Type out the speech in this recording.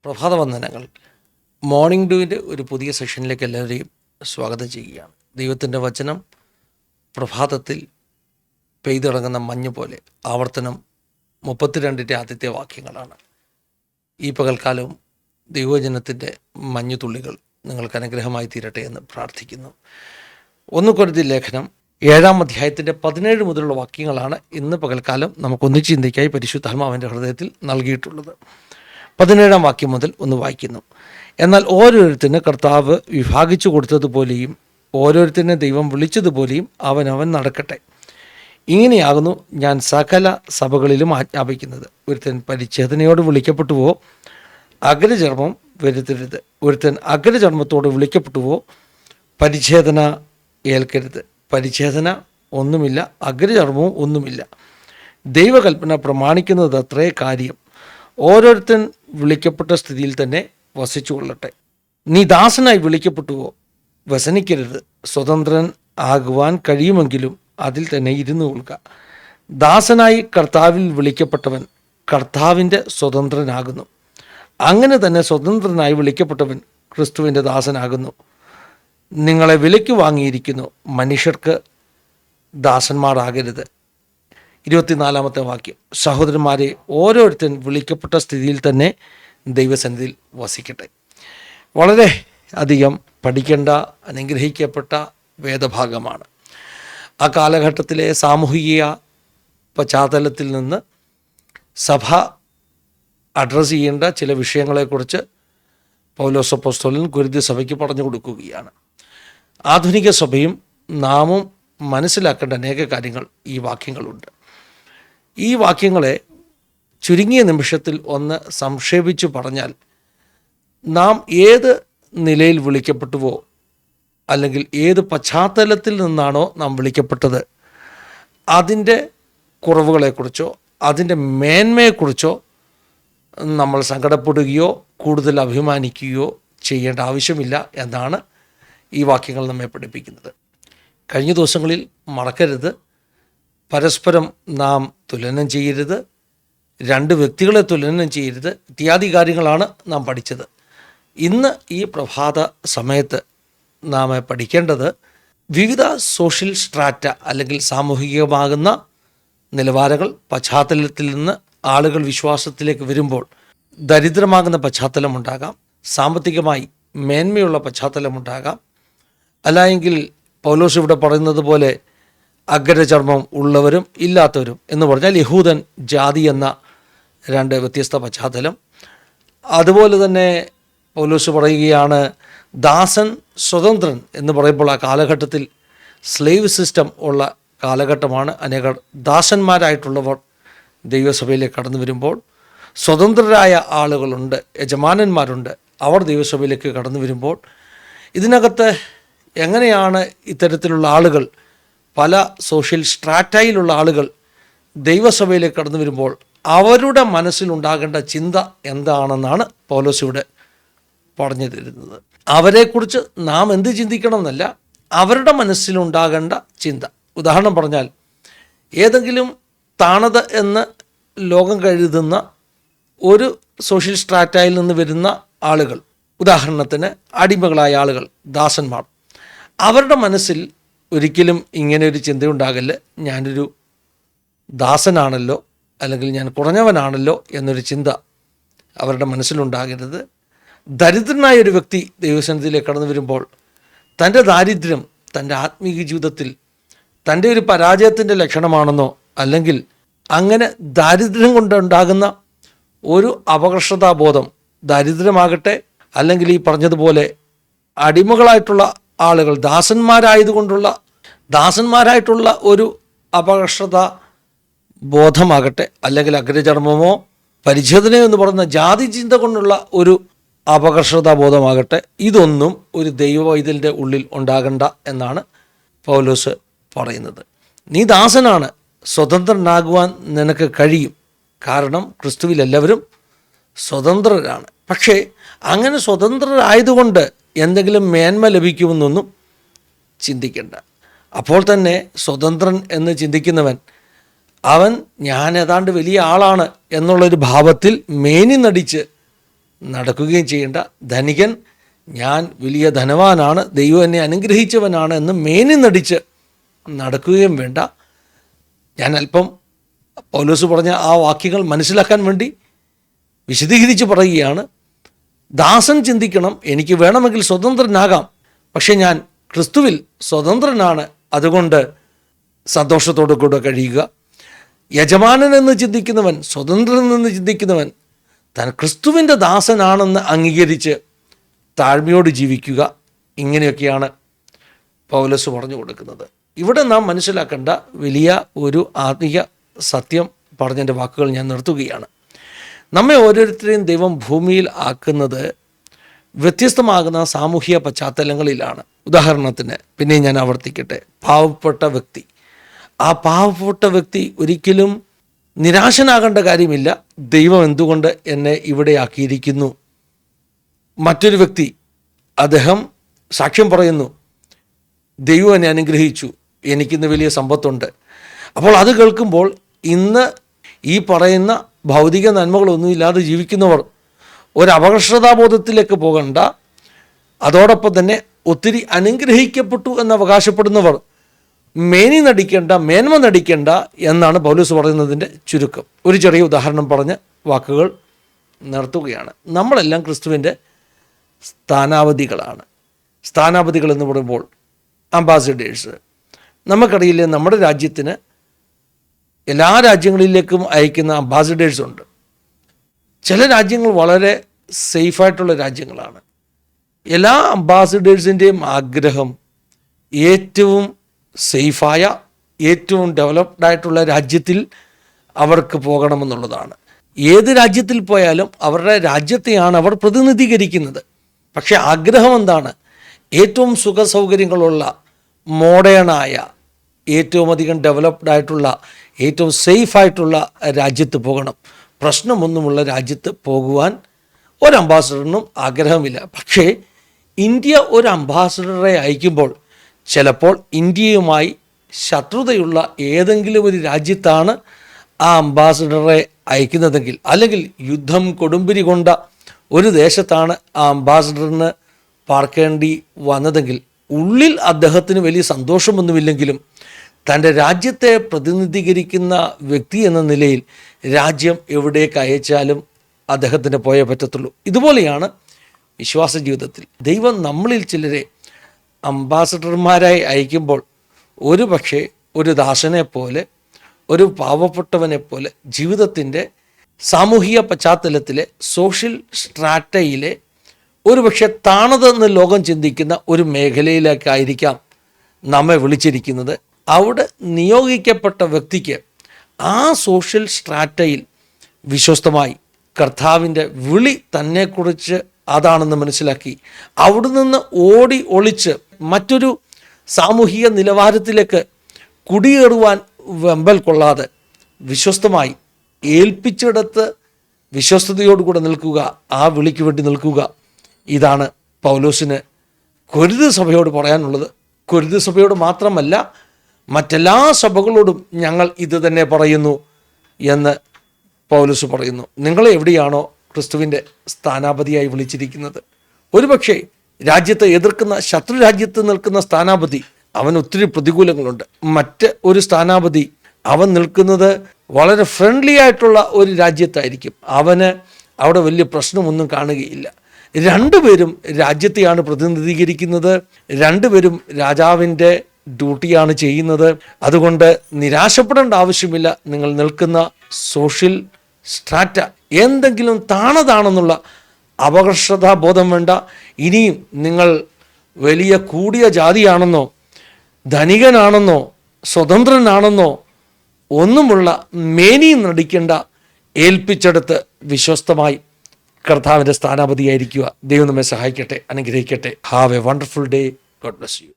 പ്രഭാതവന്ദനങ്ങൾ. Morning ഡ്യൂവിൻ്റെ ഒരു പുതിയ സെഷനിലേക്ക് എല്ലാവരെയും സ്വാഗതം ചെയ്യുകയാണ്. ദൈവത്തിൻ്റെ വചനം പ്രഭാതത്തിൽ പെയ്തിറങ്ങുന്ന മഞ്ഞ് പോലെ. ആവർത്തനം 32 ആദ്യത്തെ വാക്യങ്ങളാണ്. ഈ പകൽക്കാലവും ദൈവവചനത്തിൻ്റെ മഞ്ഞുതുള്ളികൾ നിങ്ങൾക്ക് അനുഗ്രഹമായി തീരട്ടെ എന്ന് പ്രാർത്ഥിക്കുന്നു. 1 കൊരിന്ത്യർ ലേഖനം 7-ാം അധ്യായത്തിൻ്റെ 17 മുതലുള്ള വാക്യങ്ങളാണ് ഇന്ന് പകൽക്കാലം നമുക്കൊന്നിച്ച് ചിന്തയ്ക്കായി പരിശുദ്ധാത്മാവിൻ്റെ ഹൃദയത്തിൽ നൽകിയിട്ടുള്ളത്. 17-ാം വാക്യം മുതൽ ഒന്ന് വായിക്കുന്നു. എന്നാൽ ഓരോരുത്തന് കർത്താവ് വിഭാഗിച്ചു കൊടുത്തതുപോലെയും ഓരോരുത്തനെ ദൈവം വിളിച്ചതുപോലെയും അവനവൻ നടക്കട്ടെ. ഇങ്ങനെയാകുന്നു ഞാൻ സകല സഭകളിലും ആജ്ഞാപിക്കുന്നത്. ഒരുത്തൻ പരിച്ഛേദനയോട് വിളിക്കപ്പെട്ടുവോ അഗ്രചർമ്മം വരുത്തരുത്. ഒരുത്തൻ അഗ്രചർമ്മത്തോട് വിളിക്കപ്പെട്ടുവോ പരിച്ഛേദന ഏൽക്കരുത്. പരിച്ഛേദന ഒന്നുമില്ല, അഗ്രചർമ്മവും ഒന്നുമില്ല. ദൈവകൽപ്പന പ്രമാണിക്കുന്നത് അത്രേ കാര്യം. ഓരോരുത്തൻ വിളിക്കപ്പെട്ട സ്ഥിതിയിൽ തന്നെ വസിച്ചു കൊള്ളട്ടെ. നീ ദാസനായി വിളിക്കപ്പെട്ടുവോ വ്യസനിക്കരുത്. സ്വതന്ത്രൻ ആകുവാൻ കഴിയുമെങ്കിലും അതിൽ തന്നെ ഇരുന്നു കൊള്ളുക. ദാസനായി കർത്താവിൽ വിളിക്കപ്പെട്ടവൻ കർത്താവിൻ്റെ സ്വതന്ത്രനാകുന്നു. അങ്ങനെ തന്നെ സ്വതന്ത്രനായി വിളിക്കപ്പെട്ടവൻ ക്രിസ്തുവിൻ്റെ ദാസനാകുന്നു. നിങ്ങളെ വിലയ്ക്ക് വാങ്ങിയിരിക്കുന്നു, മനുഷ്യർക്ക് ദാസന്മാരാകരുത്. 24-ാമത്തെ വാക്യം. സഹോദരന്മാരെ, ഓരോരുത്തൻ വിളിക്കപ്പെട്ട സ്ഥിതിയിൽ തന്നെ ദൈവസന്നിധിയിൽ വസിക്കട്ടെ. വളരെ അധികം പഠിക്കേണ്ട അനുഗ്രഹിക്കപ്പെട്ട വേദഭാഗമാണ്. ആ കാലഘട്ടത്തിലെ സാമൂഹിക പശ്ചാത്തലത്തിൽ നിന്ന് സഭ അഡ്രസ്സ് ചെയ്യേണ്ട ചില വിഷയങ്ങളെക്കുറിച്ച് പൗലോസ് അപ്പോസ്തലൻ കൊരിന്ത്യ സഭയ്ക്ക് പറഞ്ഞു കൊടുക്കുകയാണ്. ആധുനിക സഭയും നാമും മനസ്സിലാക്കേണ്ട അനേക കാര്യങ്ങൾ ഈ വാക്യങ്ങളുണ്ട്. ഈ വാക്യങ്ങളെ ചുരുങ്ങിയ നിമിഷത്തിൽ ഒന്ന് സംക്ഷേപിച്ചു പറഞ്ഞാൽ, നാം ഏത് നിലയിൽ വിളിക്കപ്പെട്ടുവോ അല്ലെങ്കിൽ ഏത് പശ്ചാത്തലത്തിൽ നിന്നാണോ നാം വിളിക്കപ്പെട്ടത് അതിൻ്റെ കുറവുകളെക്കുറിച്ചോ അതിൻ്റെ മേന്മയെക്കുറിച്ചോ നമ്മൾ സങ്കടപ്പെടുകയോ കൂടുതൽ അഭിമാനിക്കുകയോ ചെയ്യേണ്ട ആവശ്യമില്ല എന്നാണ് ഈ വാക്യങ്ങൾ നമ്മെ പഠിപ്പിക്കുന്നത്. കഴിഞ്ഞ ദിവസങ്ങളിൽ മറക്കരുത്, പരസ്പരം നാം തുലനം ചെയ്യരുത്, 2 വ്യക്തികളെ തുലനം ചെയ്യരുത് ഇത്യാദി കാര്യങ്ങളാണ് നാം പഠിച്ചത്. ഇന്ന് ഈ പ്രഭാത സമയത്ത് നാം പഠിക്കേണ്ടത് വിവിധ സോഷ്യൽ സ്ട്രാറ്റ അല്ലെങ്കിൽ സാമൂഹികമാകുന്ന നിലവാരങ്ങൾ പശ്ചാത്തലത്തിൽ നിന്ന് ആളുകൾ വിശ്വാസത്തിലേക്ക് വരുമ്പോൾ ദരിദ്രമാകുന്ന പശ്ചാത്തലമുണ്ടാകാം, സാമ്പത്തികമായി മേന്മയുള്ള പശ്ചാത്തലമുണ്ടാകാം, അല്ലായെങ്കിൽ പൗലോസ് ഇവിടെ പറയുന്നത് പോലെ അഗ്രചർമ്മം ഉള്ളവരും ഇല്ലാത്തവരും എന്ന് പറഞ്ഞാൽ യഹൂദൻ ജാതി എന്ന 2 വ്യത്യസ്ത പശ്ചാത്തലം. അതുപോലെ തന്നെ പൗലോസ് പറയുകയാണ് ദാസൻ സ്വതന്ത്രൻ എന്ന് പറയുമ്പോൾ ആ കാലഘട്ടത്തിൽ സ്ലേവ് സിസ്റ്റം ഉള്ള കാലഘട്ടമാണ്. അനേകർ ദാസന്മാരായിട്ടുള്ളവർ ദൈവസഭയിലേക്ക് കടന്നു വരുമ്പോൾ സ്വതന്ത്രരായ ആളുകളുണ്ട്, യജമാനന്മാരുണ്ട്. അവർ ദൈവസഭയിലേക്ക് കടന്നു വരുമ്പോൾ ഇതിനകത്ത് എങ്ങനെയാണ് ഇത്തരത്തിലുള്ള ആളുകൾ, പല സോഷ്യൽ സ്ട്രാറ്റയിലുള്ള ആളുകൾ ദൈവസഭയിലേക്ക് കടന്നു വരുമ്പോൾ അവരുടെ മനസ്സിലുണ്ടാകേണ്ട ചിന്ത എന്താണെന്നാണ് പൗലോസ് ഇവിടെ പറഞ്ഞു തരുന്നത്. അവരെക്കുറിച്ച് നാം എന്ത് ചിന്തിക്കണം എന്നല്ല, അവരുടെ മനസ്സിലുണ്ടാകേണ്ട ചിന്ത. ഉദാഹരണം പറഞ്ഞാൽ, ഏതെങ്കിലും താണത് എന്ന് ലോകം കരുതുന്ന ഒരു സോഷ്യൽ സ്ട്രാറ്റയിൽ നിന്ന് വരുന്ന ആളുകൾ, ഉദാഹരണത്തിന് അടിമകളായ ആളുകൾ, ദാസന്മാർ, അവരുടെ മനസ്സിൽ ഒരിക്കലും ഇങ്ങനെ ഒരു ചിന്തയുണ്ടാകല്ല, ഞാനൊരു ദാസനാണല്ലോ അല്ലെങ്കിൽ ഞാൻ കുറഞ്ഞവനാണല്ലോ എന്നൊരു ചിന്ത അവരുടെ മനസ്സിലുണ്ടാകരുത്. ദരിദ്രനായ ഒരു വ്യക്തി ദൈവസന്നിധിയിലേക്ക് കടന്നു വരുമ്പോൾ തൻ്റെ ദാരിദ്ര്യം തൻ്റെ ആത്മീയ ജീവിതത്തിൽ തൻ്റെ ഒരു പരാജയത്തിൻ്റെ ലക്ഷണമാണെന്നോ അല്ലെങ്കിൽ അങ്ങനെ ദാരിദ്ര്യം കൊണ്ടുണ്ടാകുന്ന ഒരു അപകർഷതാബോധം, ദാരിദ്ര്യമാകട്ടെ അല്ലെങ്കിൽ ഈ പറഞ്ഞതുപോലെ അടിമകളായിട്ടുള്ള ആളുകൾ ദാസന്മാരായിട്ടുള്ള ഒരു അപകർഷത ബോധമാകട്ടെ, അല്ലെങ്കിൽ അഗ്രചർമ്മമോ പരിച്ഛേദനയോ എന്ന് പറയുന്ന ജാതി ചിന്ത കൊണ്ടുള്ള ഒരു അപകർഷതാ ബോധമാകട്ടെ, ഇതൊന്നും ഒരു ദൈവവൈതലിൻ്റെ ഉള്ളിൽ ഉണ്ടാകണ്ട എന്നാണ് പൗലോസ് പറയുന്നത്. നീ ദാസനാണ്, സ്വതന്ത്രനാകുവാൻ നിനക്ക് കഴിയും. കാരണം ക്രിസ്തുവിൽ എല്ലാവരും സ്വതന്ത്രരാണ്. പക്ഷേ അങ്ങനെ സ്വതന്ത്രരായതുകൊണ്ട് എന്തെങ്കിലും മേന്മ ലഭിക്കുമെന്നൊന്നും ചിന്തിക്കേണ്ട. അപ്പോൾ തന്നെ സ്വതന്ത്രൻ എന്ന് ചിന്തിക്കുന്നവൻ അവൻ ഞാൻ ഏതാണ്ട് വലിയ ആളാണ് എന്നുള്ളൊരു ഭാവത്തിൽ മേനി നടിച്ച് നടക്കുകയും ചെയ്യേണ്ട. ധനികൻ ഞാൻ വലിയ ധനവാനാണ്, ദൈവം എന്നെ അനുഗ്രഹിച്ചവനാണ് എന്ന് മേനി നടിച്ച് നടക്കുകയും വേണ്ട. ഞാൻ അല്പം പൗലോസ് പറഞ്ഞ ആ വാക്യങ്ങൾ മനസ്സിലാക്കാൻ വേണ്ടി വിശദീകരിച്ച് പറയുകയാണ്. ദാസൻ ചിന്തിക്കണം, എനിക്ക് വേണമെങ്കിൽ സ്വതന്ത്രനാകാം, പക്ഷെ ഞാൻ ക്രിസ്തുവിൽ സ്വതന്ത്രനാണ്, അതുകൊണ്ട് സന്തോഷത്തോടു കൂടെ കഴിയുക. യജമാനൻ എന്ന് ചിന്തിക്കുന്നവൻ, സ്വതന്ത്രൻ എന്ന് ചിന്തിക്കുന്നവൻ താൻ ക്രിസ്തുവിൻ്റെ ദാസനാണെന്ന് അംഗീകരിച്ച് താഴ്മയോട് ജീവിക്കുക. ഇങ്ങനെയൊക്കെയാണ് പൗലോസ് പറഞ്ഞു കൊടുക്കുന്നത്. ഇവിടെ നാം മനസ്സിലാക്കേണ്ട വലിയ ഒരു ആത്മീയ സത്യം പറഞ്ഞതിൻ്റെ വാക്കുകൾ ഞാൻ നിർത്തുകയാണ്. നമ്മെ ഓരോരുത്തരെയും ദൈവം ഭൂമിയിൽ ആക്കുന്നത് വ്യത്യസ്തമാകുന്ന സാമൂഹിക പശ്ചാത്തലങ്ങളിലാണ്. ഉദാഹരണത്തിന് പിന്നെ ഞാൻ ആവർത്തിക്കട്ടെ, പാവപ്പെട്ട വ്യക്തി, ആ പാവപ്പെട്ട വ്യക്തി ഒരിക്കലും നിരാശനാകേണ്ട കാര്യമില്ല. ദൈവം എന്തുകൊണ്ട് എന്നെ ഇവിടെ ആക്കിയിരിക്കുന്നു. മറ്റൊരു വ്യക്തി, അദ്ദേഹം സാക്ഷ്യം പറയുന്നു, ദൈവം എന്നെ അനുഗ്രഹിച്ചു, എനിക്കിന്ന് വലിയ സമ്പത്തുണ്ട്. അപ്പോൾ അത് കേൾക്കുമ്പോൾ ഇന്ന് ഈ പറയുന്ന ഭൗതിക നന്മകളൊന്നുമില്ലാതെ ജീവിക്കുന്നവർ ഒരു അപകർഷതാബോധത്തിലേക്ക് പോകണ്ട. അതോടൊപ്പം തന്നെ ഒത്തിരി അനുഗ്രഹിക്കപ്പെട്ടു എന്ന് അവകാശപ്പെടുന്നവർ മേനി നടിക്കേണ്ട, മേന്മ നടിക്കേണ്ട എന്നാണ് പൗലോസ് പറയുന്നതിൻ്റെ ചുരുക്കം. ഒരു ചെറിയ ഉദാഹരണം പറഞ്ഞ് വാക്കുകൾ നിർത്തുകയാണ്. നമ്മളെല്ലാം ക്രിസ്തുവിൻ്റെ സ്ഥാനാപതികളാണ്. സ്ഥാനാപതികൾ എന്ന് പറയുമ്പോൾ അംബാസിഡേഴ്സ്. നമുക്കറിയില്ലേ, നമ്മുടെ രാജ്യത്തിന് എല്ലാ രാജ്യങ്ങളിലേക്കും അയക്കുന്ന അംബാസിഡേഴ്സ് ഉണ്ട്. ചില രാജ്യങ്ങൾ വളരെ സേഫായിട്ടുള്ള രാജ്യങ്ങളാണ്. എല്ലാ അംബാസിഡേഴ്സിൻ്റെയും ആഗ്രഹം ഏറ്റവും സേഫായ, ഏറ്റവും ഡെവലപ്ഡായിട്ടുള്ള രാജ്യത്തിൽ അവർക്ക് പോകണമെന്നുള്ളതാണ്. ഏത് രാജ്യത്തിൽ പോയാലും അവരുടെ രാജ്യത്തെയാണ് അവർ പ്രതിനിധീകരിക്കുന്നത്. പക്ഷേ ആഗ്രഹം എന്താണ്? ഏറ്റവും സുഖ സൗകര്യങ്ങളുള്ള, മോഡേണായ, ഏറ്റവും അധികം ഡെവലപ്ഡായിട്ടുള്ള, ഏറ്റവും സേഫായിട്ടുള്ള രാജ്യത്ത് പോകണം. പ്രശ്നമൊന്നുമുള്ള രാജ്യത്ത് പോകുവാൻ ഒരു അംബാസഡറിനും ആഗ്രഹമില്ല. പക്ഷേ ഇന്ത്യ ഒരു അംബാസഡറെ അയക്കുമ്പോൾ ചിലപ്പോൾ ഇന്ത്യയുമായി ശത്രുതയുള്ള ഏതെങ്കിലും ഒരു രാജ്യത്താണ് ആ അംബാസഡറെ അയക്കുന്നതെങ്കിൽ, അല്ലെങ്കിൽ യുദ്ധം കൊടുമ്പിരി കൊണ്ട ഒരു ദേശത്താണ് ആ അംബാസഡറിന് പാർക്കേണ്ടി വന്നതെങ്കിൽ, ഉള്ളിൽ അദ്ദേഹത്തിന് വലിയ സന്തോഷമൊന്നുമില്ലെങ്കിലും തൻ്റെ രാജ്യത്തെ പ്രതിനിധീകരിക്കുന്ന വ്യക്തി എന്ന നിലയിൽ രാജ്യം എവിടേക്ക് അയച്ചാലും അദ്ദേഹത്തിന് പോയേ പറ്റത്തുള്ളൂ. ഇതുപോലെയാണ് വിശ്വാസ ജീവിതത്തിൽ ദൈവം നമ്മളിൽ ചിലരെ അംബാസഡർമാരായി അയക്കുമ്പോൾ ഒരു പക്ഷേ ഒരു ദാസനെ പോലെ, ഒരു പാവപ്പെട്ടവനെ പോലെ ജീവിതത്തിൻ്റെ സാമൂഹിക പശ്ചാത്തലത്തിലെ സോഷ്യൽ സ്ട്രാറ്റയിലെ ഒരു പക്ഷേ താണതെന്ന് ലോകം ചിന്തിക്കുന്ന ഒരു മേഖലയിലേക്കായിരിക്കാം നമ്മെ വിളിച്ചിരിക്കുന്നത്. അവിടെ നിയോഗിക്കപ്പെട്ട വ്യക്തിക്ക് ആ സോഷ്യൽ സ്ട്രാറ്റയിൽ വിശ്വസ്തമായി കർത്താവിൻ്റെ വിളി തന്നെക്കുറിച്ച് അതാണെന്ന് മനസ്സിലാക്കി അവിടെ നിന്ന് ഓടി ഒളിച്ച് മറ്റൊരു സാമൂഹിക നിലവാരത്തിലേക്ക് കുടിയേറുവാൻ വെമ്പൽ കൊള്ളാതെ വിശ്വസ്തമായി ഏൽപ്പിച്ചിടത്ത് വിശ്വസ്തയോടുകൂടെ നിൽക്കുക, ആ വിളിക്ക് വേണ്ടി നിൽക്കുക. ഇതാണ് പൗലോസിന് കൊരിന്ത് സഭയോട് പറയാനുള്ളത്. കൊരിന്ത് സഭയോട് മാത്രമല്ല, മറ്റെല്ലാ സഭകളോടും ഞങ്ങൾ ഇത് തന്നെ പറയുന്നു എന്ന് പൗലോസ് പറയുന്നു. നിങ്ങളെ എവിടെയാണോ ക്രിസ്തുവിൻ്റെ സ്ഥാനാപതിയായി വിളിച്ചിരിക്കുന്നത്, ഒരുപക്ഷെ രാജ്യത്തെ എതിർക്കുന്ന, ശത്രു രാജ്യത്ത് നിൽക്കുന്ന സ്ഥാനാപതി, അവന് ഒത്തിരി പ്രതികൂലങ്ങളുണ്ട്. മറ്റ് ഒരു സ്ഥാനാപതി അവൻ നിൽക്കുന്നത് വളരെ ഫ്രണ്ട്ലി ആയിട്ടുള്ള ഒരു രാജ്യത്തായിരിക്കും. അവന് അവിടെ വലിയ പ്രശ്നമൊന്നും കാണുകയില്ല. രണ്ടുപേരും രാജ്യത്തെയാണ് പ്രതിനിധീകരിക്കുന്നത്, രണ്ടുപേരും രാജാവിൻ്റെ ഡ്യൂട്ടിയാണ് ചെയ്യുന്നത്. അതുകൊണ്ട് നിരാശപ്പെടേണ്ട ആവശ്യമില്ല. നിങ്ങൾ നിൽക്കുന്ന സോഷ്യൽ സ്ട്രാറ്റ എന്തെങ്കിലും താണതാണെന്നുള്ള അപകർഷതാബോധം വേണ്ട. ഇനിയും നിങ്ങൾ വലിയ കൂടിയ ജാതിയാണെന്നോ, ധനികനാണെന്നോ, സ്വതന്ത്രനാണെന്നോ ഒന്നുമുള്ള മേനി നടിക്കേണ്ട. ഏൽപ്പിച്ചെടുത്ത് വിശ്വസ്തമായി കർത്താവിൻ്റെ സ്ഥാനാപതിയായിരിക്കുക. ദൈവം നമ്മെ സഹായിക്കട്ടെ, അനുഗ്രഹിക്കട്ടെ. Have A wonderful day. God bless you.